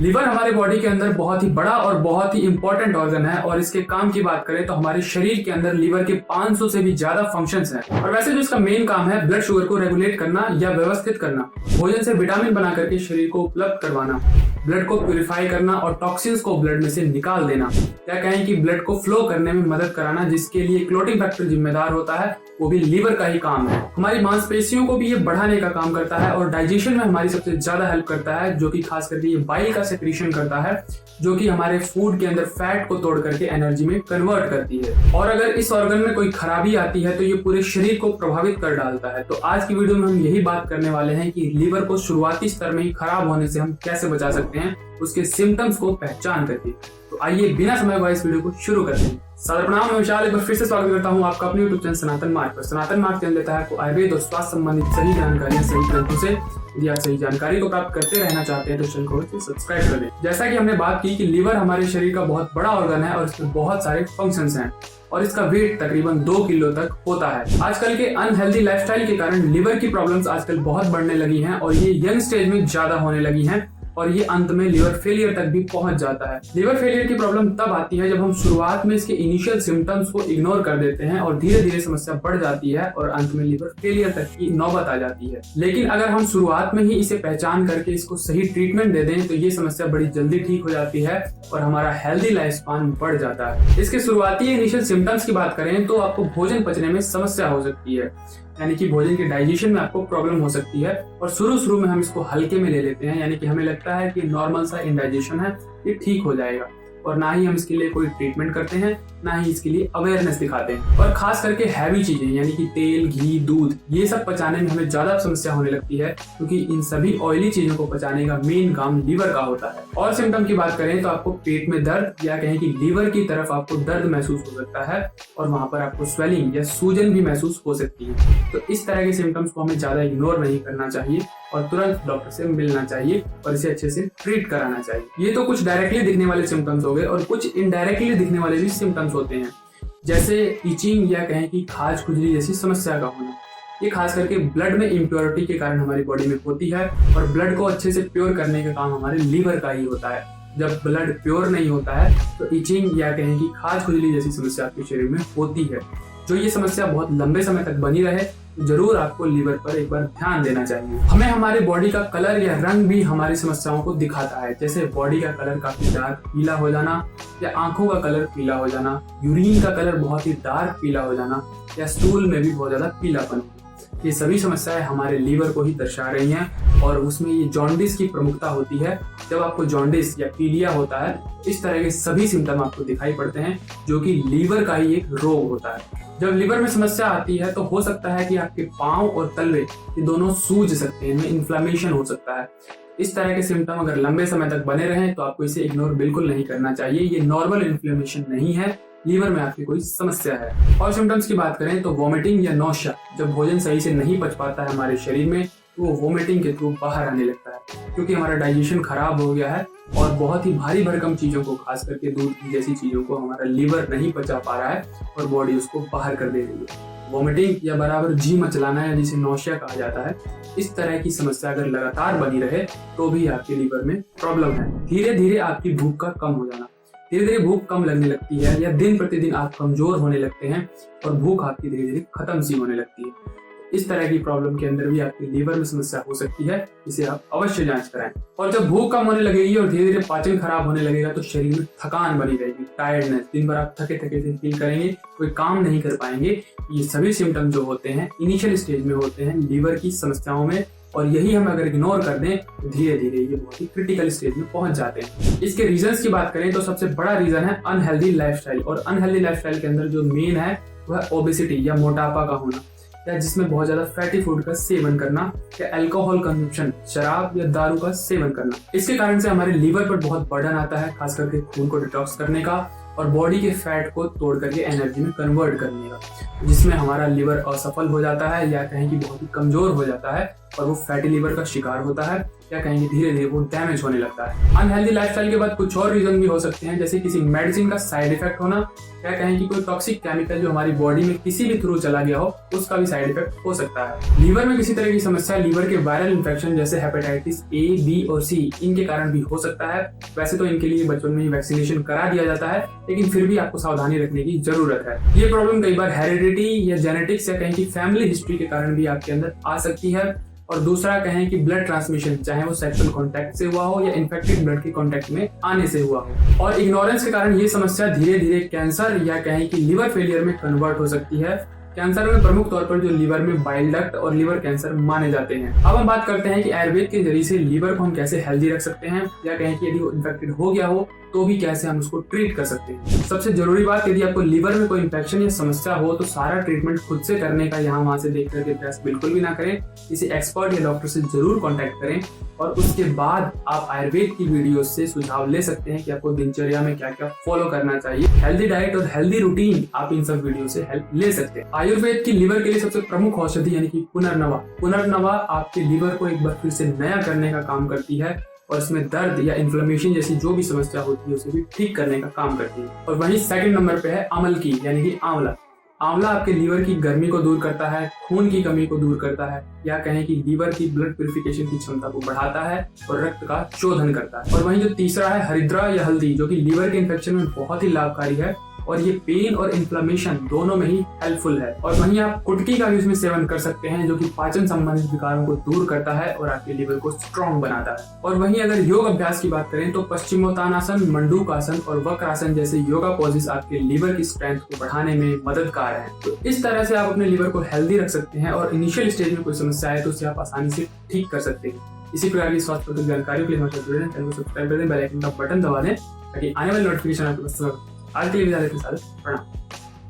Liver हमारे body के अंदर बहुत ही बड़ा और बहुत ही इंपॉर्टेंट ऑर्गन है और इसके काम की बात करें तो हमारे शरीर के अंदर लीवर के 500 से भी ज्यादा फंक्शंस हैं। और वैसे जो इसका मेन काम है ब्लड शुगर को रेगुलेट करना या व्यवस्थित करना, भोजन से विटामिन बना करके शरीर को उपलब्ध करवाना, ब्लड को प्यूरिफाई करना और टॉक्सिन्स को ब्लड में से निकाल देना, या कहें कि ब्लड को फ्लो करने में मदद कराना, जिसके लिए क्लोटिंग फैक्टर जिम्मेदार होता है, वो भी लीवर का ही काम है। हमारी मांसपेशियों को भी ये बढ़ाने का काम करता है और डाइजेशन में हमारी सबसे ज्यादा हेल्प करता है, जो कि खास करके ये बाइल का सेक्रीशन करता है, जो कि हमारे फूड के अंदर फैट को तोड़ करके एनर्जी में कन्वर्ट करती है। और अगर इस ऑर्गन में कोई खराबी आती है तो ये पूरे शरीर को प्रभावित कर डालता है। तो आज की वीडियो में हम यही बात करने वाले हैं कि लीवर को शुरुआती स्तर में ही खराब होने से हम कैसे बचा सकते हैं, उसके सिम्टम्स को पहचान करके। तो आइए बिना समय गवाए इस वीडियो को शुरू करते हैं। सादर प्रणाम, मैं विशाल एक बार फिर से स्वागत करता हूं आपका अपने यूट्यूब चैनल सनातन मार्ग पर। सनातन मार्ग चैनल देता है आपको आयुर्वेद और स्वास्थ्य संबंधित सही जानकारियां सही ग्रंथों से। यदि आप सही जानकारी को प्राप्त करते रहना चाहते हैं तो चैनल को सब्सक्राइब कर लें। जैसा कि हमने बात की कि लीवर हमारे शरीर का बहुत बड़ा ऑर्गन है और इसमें बहुत सारे फंक्शंस हैं और इसका वेट तकरीबन 2 किलो तक होता है। आजकल के अनहेल्दी लाइफस्टाइल के कारण लीवर की प्रॉब्लम्स आजकल बहुत बढ़ने लगी हैं और ये यंग स्टेज में ज्यादा होने लगी हैं और ये अंत में लीवर फेलियर तक भी पहुंच जाता है। लीवर फेलियर की प्रॉब्लम तब आती है जब हम शुरुआत में इसके इनिशियल सिम्टम्स को इग्नोर कर देते हैं और धीरे धीरे समस्या बढ़ जाती है और अंत में लीवर फेलियर तक की नौबत आ जाती है। लेकिन अगर हम शुरुआत में ही इसे पहचान करके इसको सही ट्रीटमेंट दे दें तो ये समस्या बड़ी जल्दी ठीक हो जाती है और हमारा हेल्दी लाइफ स्पान बढ़ जाता है। इसके शुरुआती इनिशियल सिम्टम्स की बात करें तो आपको भोजन पचने में समस्या हो सकती है, यानी कि भोजन के डाइजेशन में आपको प्रॉब्लम हो सकती है और शुरू में हम इसको हल्के में ले लेते हैं, यानी कि हमें लगता है कि नॉर्मल सा इंडाइजेशन है, ये ठीक हो जाएगा और ना ही हम इसके लिए कोई ट्रीटमेंट करते हैं, ना ही इसके लिए अवेयरनेस दिखाते हैं। और खास करके हैवी चीजें यानी कि तेल, घी, दूध, ये सब पचाने में हमें ज्यादा समस्या होने लगती है, क्योंकि इन सभी ऑयली चीजों को पचाने का मेन काम लीवर का होता है। और सिम्टम की बात करें तो आपको पेट में दर्द या कहें कि लीवर की तरफ आपको दर्द महसूस हो सकता है और वहां पर आपको स्वेलिंग या सूजन भी महसूस हो सकती है। तो इस तरह के सिम्टम्स को हमें ज्यादा इग्नोर नहीं करना चाहिए और तुरंत डॉक्टर से मिलना चाहिए और इसे अच्छे से ट्रीट कराना चाहिए। ये तो कुछ डायरेक्टली दिखने वाले सिम्टम्स हो गए और कुछ इनडायरेक्टली दिखने वाले भी सिम्टम्स होते हैं, जैसे इचिंग या कहें कि खाज खुजली जैसी समस्या का होना। ये खास करके ब्लड में इम्प्योरिटी के कारण हमारी बॉडी में होती है और ब्लड को अच्छे से प्योर करने का काम हमारे लीवर का ही होता है। जब ब्लड प्योर नहीं होता है तो इचिंग या कहें कि खाज खुजली जैसी समस्या आपके शरीर में होती है। जो ये समस्या बहुत लंबे समय तक बनी रहे तो जरूर आपको लीवर पर एक बार ध्यान देना चाहिए। हमें हमारे बॉडी का कलर या रंग भी हमारी समस्याओं को दिखाता है, जैसे बॉडी का कलर काफी डार्क पीला हो जाना या आंखों का कलर पीला हो जाना, यूरिन का कलर बहुत ही डार्क पीला हो जाना या स्टूल में भी बहुत ज्यादा पीलापन। ये सभी समस्याएं हमारे लीवर को ही दर्शा रही हैं और उसमें ये जॉन्डिस की प्रमुखता होती है। जब आपको जॉन्डिस या पीलिया होता है, इस तरह के सभी सिम्टम आपको दिखाई पड़ते हैं, जो कि लीवर का ही एक रोग होता है। जब लीवर में समस्या आती है तो हो सकता है कि आपके पांव और तलवे ये दोनों सूज सकते हैं, इनमें इन्फ्लेमेशन हो सकता है। इस तरह के सिम्टम अगर लंबे समय तक बने रहें तो आपको इसे इग्नोर बिल्कुल नहीं करना चाहिए। ये नॉर्मल इन्फ्लेमेशन नहीं है, लीवर में आपकी कोई समस्या है। और सिम्टम्स की बात करें तो वॉमिटिंग या नौशिया, जब भोजन सही से नहीं पच पाता है हमारे शरीर में तो वो वॉमिटिंग के थ्रू बाहर आने लगता है, क्योंकि हमारा डाइजेशन खराब हो गया है और बहुत ही भारी भरकम चीजों को, खास करके दूध जैसी चीजों को हमारा लीवर नहीं पचा पा रहा है और बॉडी उसको बाहर कर दे रही है। वॉमिटिंग या बराबर जी मचलाना है जिसे नौशिया कहा जाता है, इस तरह की समस्या अगर लगातार बनी रहे तो भी आपके लीवर में प्रॉब्लम है। धीरे धीरे आपकी भूख का कम हो जाना, धीरे धीरे भूख कम लगने लगती है या दिन प्रतिदिन आप कमजोर होने लगते हैं और भूख आपकी धीरे धीरे खत्म सी होने लगती है। इस तरह की प्रॉब्लम के अंदर भी आपके लीवर में समस्या हो सकती है, इसे आप अवश्य जांच कराएं। और जब भूख कम होने लगेगी और धीरे धीरे पाचन खराब होने लगेगा तो शरीर में थकान बनी रहेगी, टायर्डनेस, दिन भर आप थके थके से फील करेंगे, कोई काम नहीं कर पाएंगे। ये सभी सिम्टम जो होते हैं इनिशियल स्टेज में होते हैं लीवर की समस्याओं में, और यही हम अगर इग्नोर कर दें तो धीरे धीरे ये बहुत ही क्रिटिकल स्टेज में पहुंच जाते हैं। इसके रीजंस की बात करें तो सबसे बड़ा रीजन है अनहेल्दी लाइफस्टाइल, और अनहेल्दी लाइफस्टाइल के अंदर जो मेन है वह है ओबेसिटी या मोटापा का होना, या जिसमें बहुत ज्यादा फैटी फूड का सेवन करना या अल्कोहल कंजम्पशन, शराब या दारू का सेवन करना। इसके कारण से हमारे लीवर पर बहुत बर्डन आता है, खास करके खून को डिटॉक्स करने का और बॉडी के फैट को तोड़ करके एनर्जी में कन्वर्ट करने का, जिसमें हमारा लीवर असफल हो जाता है या कहें कि बहुत ही कमजोर हो जाता है और वो फैटी लीवर का शिकार होता है क्या कहेंगे धीरे धीरे वो डैमेज होने लगता है। अनहेल्दी लाइफस्टाइल के बाद कुछ और रीजन भी हो सकते हैं, जैसे किसी मेडिसिन का साइड इफेक्ट होना, क्या कहेंगे कोई टॉक्सिक केमिकल जो हमारी बॉडी में किसी भी थ्रू चला गया हो उसका भी साइड इफेक्ट हो सकता है। लीवर में किसी तरह की समस्या, लीवर के वायरल इन्फेक्शन जैसे हेपेटाइटिस ए, बी और सी, इनके कारण भी हो सकता है। वैसे तो इनके लिए बचपन में ही वैक्सीनेशन करा दिया जाता है, लेकिन फिर भी आपको सावधानी रखने की जरूरत है। ये प्रॉब्लम कई बार हेरिडिटी या जेनेटिक्स या कहीं की फैमिली हिस्ट्री के कारण भी आपके अंदर आ सकती है। और दूसरा कहें कि ब्लड ट्रांसमिशन, चाहे वो सेक्सुअल कांटेक्ट से हुआ हो या इन्फेक्टेड ब्लड के कांटेक्ट में आने से हुआ हो। और इग्नोरेंस के कारण ये समस्या धीरे धीरे कैंसर या कहें कि लिवर फेलियर में कन्वर्ट हो सकती है। कैंसर में प्रमुख तौर पर जो लीवर में बाइल डक्ट और लीवर कैंसर माने जाते हैं। अब हम बात करते हैं कि आयुर्वेद के जरिए से लीवर को हम कैसे हेल्दी रख सकते हैं, या कहें कि यदि वो इन्फेक्टेड हो गया हो तो भी कैसे हम उसको ट्रीट कर सकते हैं। सबसे जरूरी बात, यदि आपको लीवर में कोई इन्फेक्शन या समस्या हो तो सारा ट्रीटमेंट खुद से करने का यहाँ वहां से देख करके प्रयास बिल्कुल भी ना करें। किसी एक्सपर्ट या डॉक्टर से जरूर कॉन्टेक्ट करें और उसके बाद आप आयुर्वेद की वीडियो से सुझाव ले सकते हैं कि आपको दिनचर्या में क्या क्या फॉलो करना चाहिए। हेल्दी डाइट और हेल्दी रूटीन, आप इन सब वीडियो से हेल्प ले सकते हैं। आयुर्वेद की लीवर के लिए सबसे प्रमुख औषधि यानी कि पुनर्नवा आपके लीवर को एक बार फिर से नया करने का काम करती है और इसमें दर्द या इन्फ्लेमेशन जैसी जो भी समस्या होती है उसे भी ठीक करने का काम करती है। और वहीं सेकंड नंबर पे है अमलकी यानी कि आंवला। आंवला आपके लीवर की गर्मी को दूर करता है, खून की कमी को दूर करता है, या कहें कि लीवर की ब्लड प्यूरिफिकेशन की क्षमता को बढ़ाता है और रक्त का शोधन करता है। और वहीं जो तीसरा है हरिद्रा या हल्दी, जो कि लीवर के इन्फेक्शन में बहुत ही लाभकारी है और ये पेन और इन्फ्लेमेशन दोनों में ही हेल्पफुल है। और वहीं आप कुटकी का भी इसमें सेवन कर सकते हैं, जो कि पाचन संबंधित विकारों को दूर करता है और आपके लीवर को स्ट्रॉन्ग बनाता है। और वहीं अगर योग अभ्यास की बात करें तो पश्चिमोत्तानासन, मंडूकासन और वक्रासन जैसे योगा पोजेस आपके लीवर की स्ट्रेंथ को बढ़ाने में मददगार है। तो इस तरह से आप अपने लीवर को हेल्दी रख सकते हैं और इनिशियल स्टेज में कोई समस्या आए तो उसे आप आसानी से ठीक कर सकते हैं। इसी प्रकार की स्वास्थ्य पर जानकारी के लिए हमारे जुड़े रहें, चैनल को सब्सक्राइब कर दें, बेल आइकन का बटन दबा दें ताकि आने वाली नोटिफिकेशन आपके पास आज के लिए विदा लेते हैं। प्रणाम।